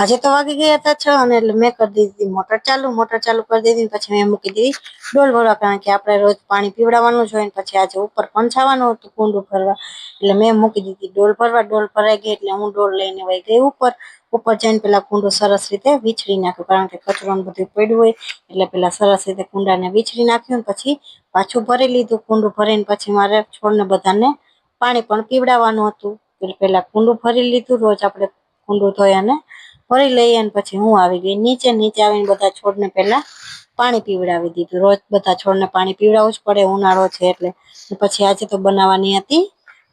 આજે તો વાગી ગયા હતા 6 અને એટલે મેં કરી દીધી મોટર ચાલુ કરી દીધી પછી મેં મૂકી દીધી ડોલ ભરવા કારણ કે આપણે રોજ પાણી પીવડાવવાનું જ હોય ને પછી આજે ઉપર પંચાવવાનું હતું કુંડું ભરવા એટલે મેં મૂકી દીધી ડોલ ભરાઈ ગઈ એટલે હું ડોલ લઈને વહી ગઈ ઉપર જઈને પેલા કુંડું સરસ રીતે વીછળી નાખ્યું કારણ કે કચરો બધું પડ્યું હોય એટલે પેલા સરસ રીતે કુંડાને વીછળી નાખ્યું પછી પાછું ભરી લીધું કુંડું ભરીને પછી મારે છોડને બધાને પાણી પણ પીવડાવવાનું હતું એટલે પેલા કુંડું ભરી લીધું રોજ આપણે કુંડું ધોઈ અને ભરી લઈએ અને પછી હું આવી ગઈ નીચે આવીને બધા છોડને પેલા પાણી પીવડાવી દીધું રોજ બધા છોડને પાણી પીવડાવવું જ પડે ઉનાળો છે એટલે પછી આજે તો બનાવવાની હતી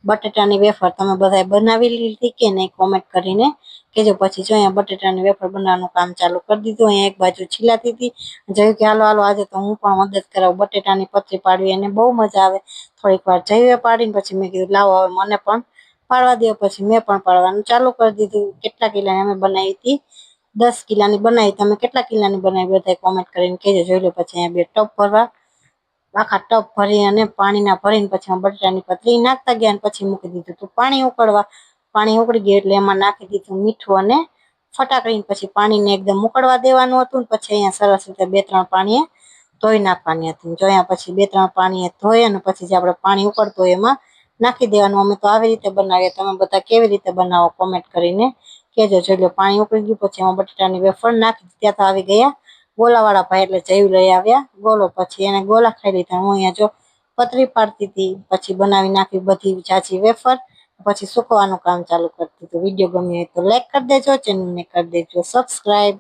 બટેટાની વેફર તમે બધાએ બનાવી લીધી કે નહીં કોમેન્ટ કરીને કેજો પછી જો અહીંયા બટેટાની વેફર બનાવવાનું કામ ચાલુ કરી દીધું અહીંયા એક બાજુ છીલાતી હતી જોયું કે હાલો આજે તો હું પણ મદદ કરાવું બટેટાની પતરી પાડવી એને બહુ મજા આવે થોડીક વાર જઈએ પાડીને પછી મેં કીધું લાવો હવે મને પણ પાડવા દો પછી મેં પણ પાડવાનું ચાલુ કરી દીધું કેટલા કિલાની અમે બનાવી હતી 10 કિલાની બનાવી તમે કેટલા કિલાની બનાવી બધા કોમેન્ટ કરીને કહેજો જોઈ લો પછી અહીંયા 2 ટપ ભરવા આખા ટપ ભરી અને પાણીના ભરીને પછી બટેટાની પતરી નાખતા ગયા અને પછી મૂકી દીધું તો પાણી ઉકળી ગયું એટલે એમાં નાખી દીધું મીઠું અને ફટાકડીને પછી પાણીને એકદમ ઉકળવા દેવાનું હતું પછી અહીંયા સરસ રીતે 2-3 પાણીએ ધોઈ નાખવાની હતી જો અહીંયા પછી 2-3 પાણીએ ધોઈ અને પછી જે આપણે પાણી ઉકળતું હોય એમાં નાખી દેવાનું અમે તો આવી રીતે બનાવીએ તમે બધા કેવી રીતે બનાવો કોમેન્ટ કરીને કેજો જોઈ લો પાણી ઉકળી ગયું પછી એમાં બટેટાની વેફર નાખી ત્યાં તો આવી ગયા ગોલાવાળા ભાઈ એટલે જયું લઈ આવ્યા ગોલો પછી એને ગોલા ખાઈ લીધા હું અહીંયા જો પતરી પાડતી હતી પછી બનાવી નાખી બધી જાજી વેફર પછી સુકવાનું કામ ચાલુ કરી દીધું વિડીયો ગમ્યો હોય તો લાઈક કરી દેજો ચેનલને કરી દેજો સબસ્ક્રાઇબ